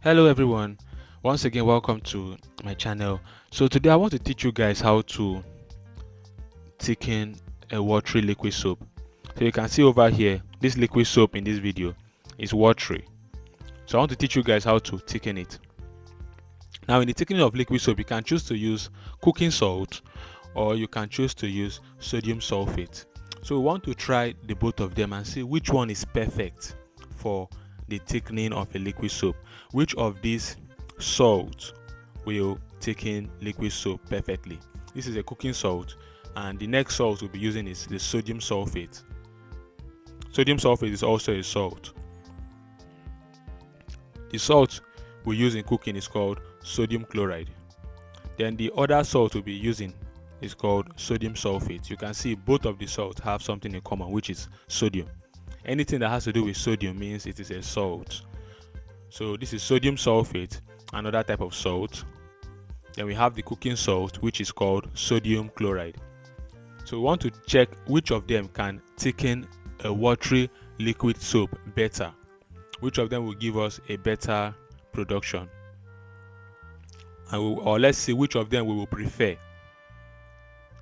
Hello everyone, once again welcome to my channel. So today I want to teach you guys how to thicken a watery liquid soap. So you can see over here, this liquid soap in this video is watery. So I want to teach you guys how to thicken it. Now in the thickening of liquid soap, you can choose to use cooking salt or you can choose to use sodium sulfate. So we want to try the both of them and see which one is perfect for the thickening of a liquid soap. Which of these salts will thicken liquid soap perfectly? This is a cooking salt, and the next salt we'll be using is the sodium sulfate. Sodium sulfate is also a salt. The salt we use in cooking is called sodium chloride. Then the other salt we'll be using is called sodium sulfate. You can see both of the salts have something in common, which is sodium. Anything that has to do with sodium means it is a salt. So this is sodium sulfate, another type of salt. Then we have the cooking salt, which is called sodium chloride. So we want to check which of them can thicken a watery liquid soap better. Which of them will give us a better production. Or let's see which of them we will prefer.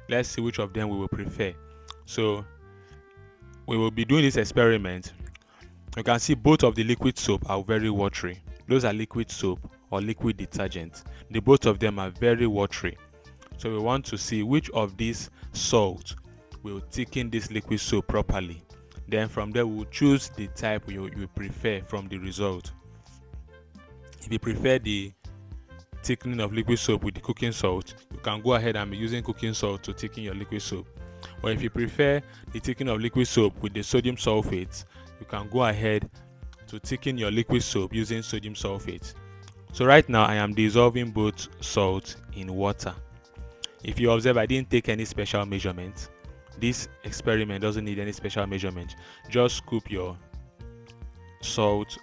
Let's see which of them we will prefer. So we will be doing this experiment. You can see both of the liquid soap are very watery. Those are liquid soap or liquid detergent. The both of them are very watery. So we want to see which of these salts will thicken this liquid soap properly. Then from there we'll choose the type you prefer from the result. If you prefer the thickening of liquid soap with the cooking salt, you can go ahead and be using cooking salt to thicken your liquid soap. Or if you prefer the thickening of liquid soap with the sodium sulfate, you can go ahead to thicken your liquid soap using sodium sulfate. So right now I am dissolving both salts in water. If you observe, I didn't take any special measurement. This experiment doesn't need any special measurement. Just scoop your salt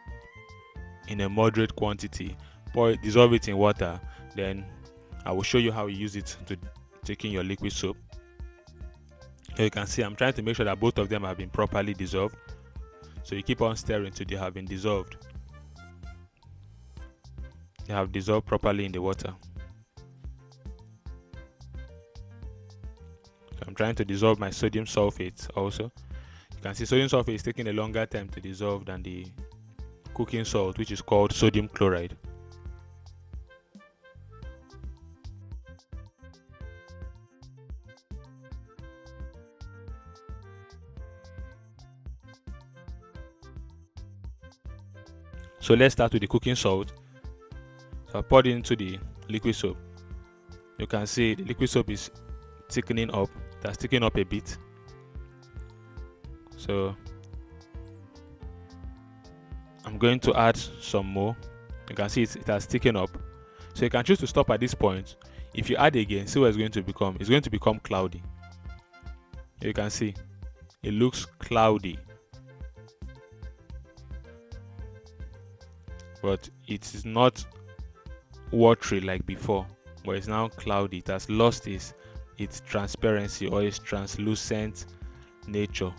in a moderate quantity, dissolve it in water, then I will show you how you use it to thicken your liquid soap. Here you can see I'm trying to make sure that both of them have been properly dissolved. So you keep on stirring till they have been dissolved. They have dissolved properly in the water. So I'm trying to dissolve my sodium sulfate also. You can see sodium sulfate is taking a longer time to dissolve than the cooking salt, which is called sodium chloride. So let's start with the cooking salt. So I poured it into the liquid soap. You can see the liquid soap is thickening up. That's thickening up a bit. So I'm going to add some more. You can see it has thickened up. So you can choose to stop at this point. If you add again, see what it's going to become. It's going to become cloudy. You can see it looks cloudy, but it is not watery like before, but it's now cloudy. It has lost its transparency or its translucent nature,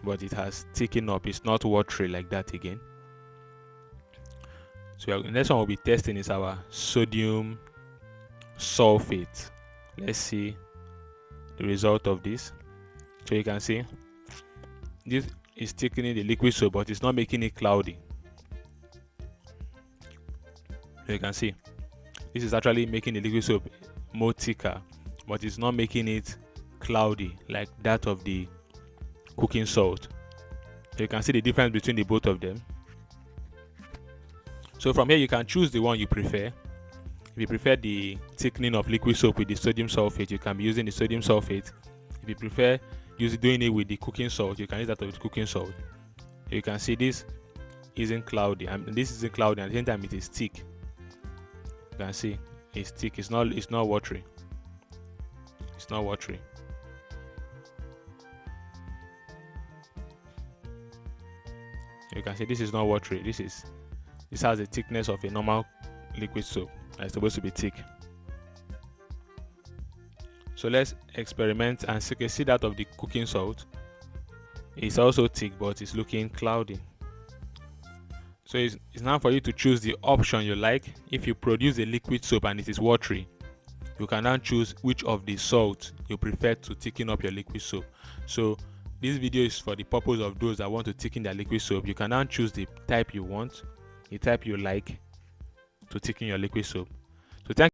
but it has thickened up. It's not watery like that again. So the next one we'll be testing is our sodium sulfate. Let's see the result of this. So you can see this is thickening the liquid soap, but it's not making it cloudy. So you can see this is actually making the liquid soap more thicker, but it's not making it cloudy like that of the cooking salt. So you can see the difference between the both of them. So from here you can choose the one you prefer. If you prefer the thickening of liquid soap with the sodium sulfate, you can be using the sodium sulfate. If you prefer doing it with the cooking salt, you can use that with the cooking salt. You can see this isn't cloudy, and this isn't cloudy, and at the same time it is thick. You can see it's thick. It's not watery. It's not watery. You can see this is not watery. This has the thickness of a normal liquid soap. It's supposed to be thick. So let's experiment and see that of the cooking salt. It's also thick, but it's looking cloudy. So it's now for you to choose the option you like. If you produce a liquid soap and it is watery, you can now choose which of the salts you prefer to thicken up your liquid soap. So this video is for the purpose of those that want to thicken their liquid soap. You can now choose the type you want, the type you like to thicken your liquid soap. So thank